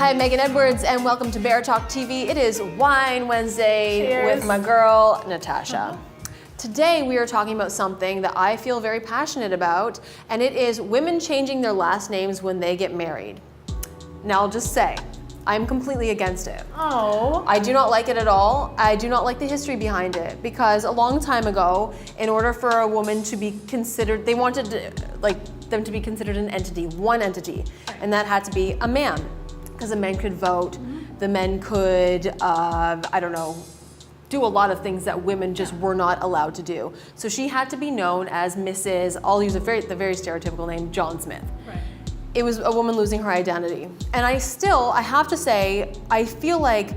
Hi, I'm Megan Edwards, and welcome to Bear Talk TV. It is Wine Wednesday. Cheers. With my girl, Natasha. Today, we are talking about something that I feel very passionate about, and it is women changing their last names when they get married. Now, I'll just say, I'm completely against it. Oh. I do not like it at all. I do not like the history behind it, because a long time ago, in order for a woman to be considered, they wanted them to be considered an entity, one entity, and that had to be a man. Because the men could vote, the men could, do a lot of things that women just were not allowed to do. So she had to be known as Mrs., I'll use the very stereotypical name, John Smith. Right. It was a woman losing her identity. And I have to say, I feel like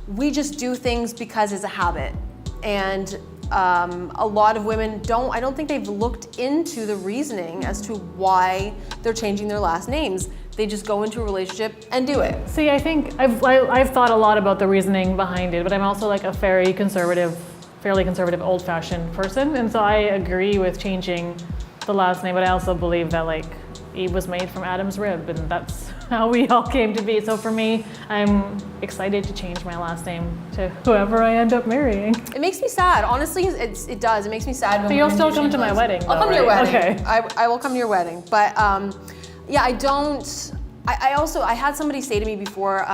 we just do things because it's a habit. And a lot of women I don't think they've looked into the reasoning as to why they're changing their last names. They just go into a relationship and do it. See, I think I've thought a lot about the reasoning behind it, but I'm also like a fairly conservative, old-fashioned person, and so I agree with changing the last name, but I also believe that like Eve was made from Adam's rib, and that's how we all came to be. So for me, I'm excited to change my last name to whoever I end up marrying. It makes me sad. Honestly, it does. It makes me sad. So you'll still come to my wedding, I'll come to your right? wedding. Okay. I will come to your wedding. But yeah, I had somebody say to me before,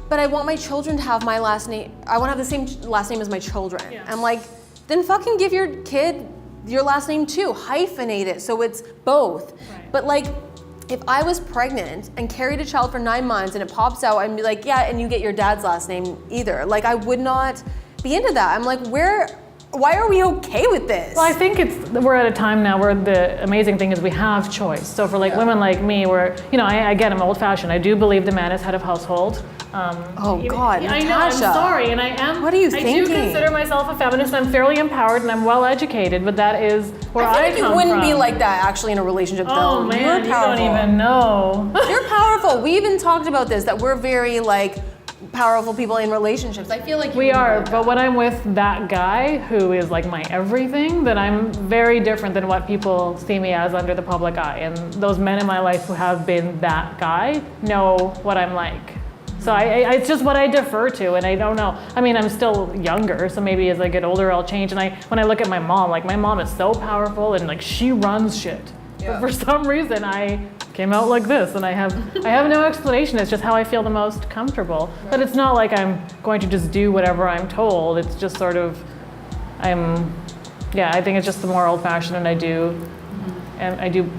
but I want my children to have my last name. I want to have the same last name as my children. Yeah. I'm like, then fucking give your kid your last name too. Hyphenate it so it's both. Right. But like, if I was pregnant and carried a child for 9 months and it pops out, I'd be like, yeah, and you get your dad's last name either. Like, I would not be into that. I'm like, why are we okay with this? Well, I think we're at a time now where the amazing thing is we have choice. So for like women like me, where again, I'm old-fashioned. I do believe the man is head of household. God, I Natasha. know. I'm sorry, and I am. What are you I thinking? do consider myself a feminist. I'm fairly empowered and I'm well-educated, but that is where I feel like you come wouldn't from. be like that actually in a relationship though. Oh man, You're you powerful. don't even know. You're powerful. We even talked about this, that we're very like powerful people in relationships. I feel like We are, but when I'm with that guy who is like my everything, then I'm very different than what people see me as under the public eye. And those men in my life who have been that guy know what I'm like. So it's just what I defer to, and I don't know. I mean, I'm still younger, so maybe as I get older, I'll change. And when I look at my mom, like my mom is so powerful and like she runs shit. Yeah. But for some reason, I came out like this, and I have no explanation. It's just how I feel the most comfortable. Right. But it's not like I'm going to just do whatever I'm told. It's just sort of, I think it's just the more old-fashioned, and I do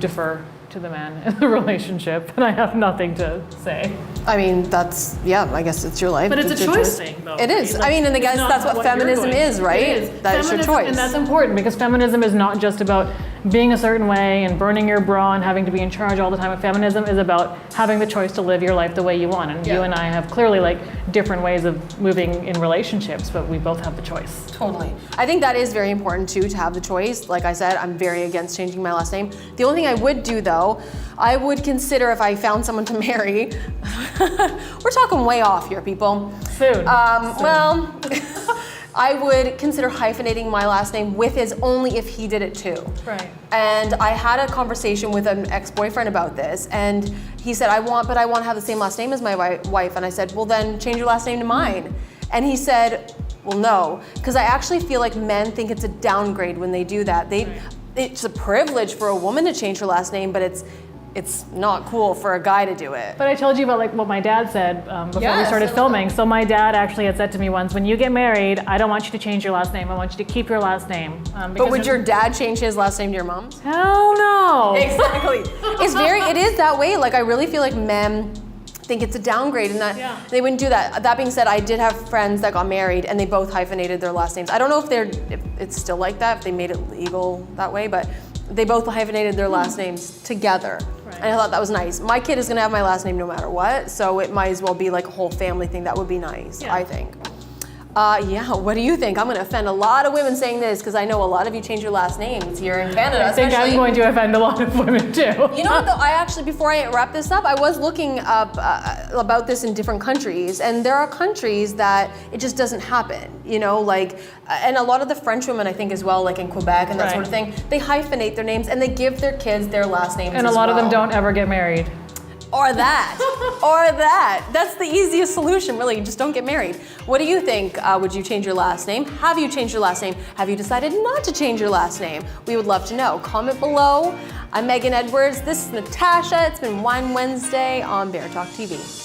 defer to the man in the relationship, and I have nothing to say. I mean, I guess it's your life. But it's a choice thing, though. It is. Like, I mean, and I guess that's what feminism is, right? It is. That's your choice. And that's important, because feminism is not just about being a certain way and burning your bra and having to be in charge all the time. Feminism is about having the choice to live your life the way you want. And you and I have clearly like different ways of moving in relationships, but we both have the choice. Totally. I think that is very important too, to have the choice. Like I said, I'm very against changing my last name. The only thing I would do though, I would consider if I found someone to marry, we're talking way off here, people. Soon. Well, I would consider hyphenating my last name with his only if he did it too. Right. And I had a conversation with an ex-boyfriend about this, and he said, I want to have the same last name as my wife. And I said, well then change your last name to mine. And he said, well no, because I actually feel like men think it's a downgrade when they do that. It's a privilege for a woman to change her last name, but it's not cool for a guy to do it. But I told you about like what my dad said before we started filming. So my dad actually had said to me once, when you get married, I don't want you to change your last name. I want you to keep your last name. But would your dad change his last name to your mom's? Hell no. Exactly. It is that way. Like I really feel like men think it's a downgrade and that they wouldn't do that. That being said, I did have friends that got married and they both hyphenated their last names. I don't know if it's still like that, if they made it legal that way, but they both hyphenated their last names together. Right. And I thought that was nice. My kid is gonna have my last name no matter what, so it might as well be like a whole family thing. That would be nice, I think. What do you think? I'm going to offend a lot of women saying this because I know a lot of you change your last names here in Canada. I think I'm going to offend a lot of women too. You know what though, I actually, before I wrap this up, I was looking up about this in different countries, and there are countries that it just doesn't happen, you know, like, and a lot of the French women I think as well, like in Quebec and that sort of thing, they hyphenate their names and they give their kids their last names and a lot of them don't ever get married. Or that. Or that. That's the easiest solution, really. Just don't get married. What do you think? Would you change your last name? Have you changed your last name? Have you decided not to change your last name? We would love to know. Comment below. I'm Megan Edwards. This is Natasha. It's been Wine Wednesday on Bear Talk TV.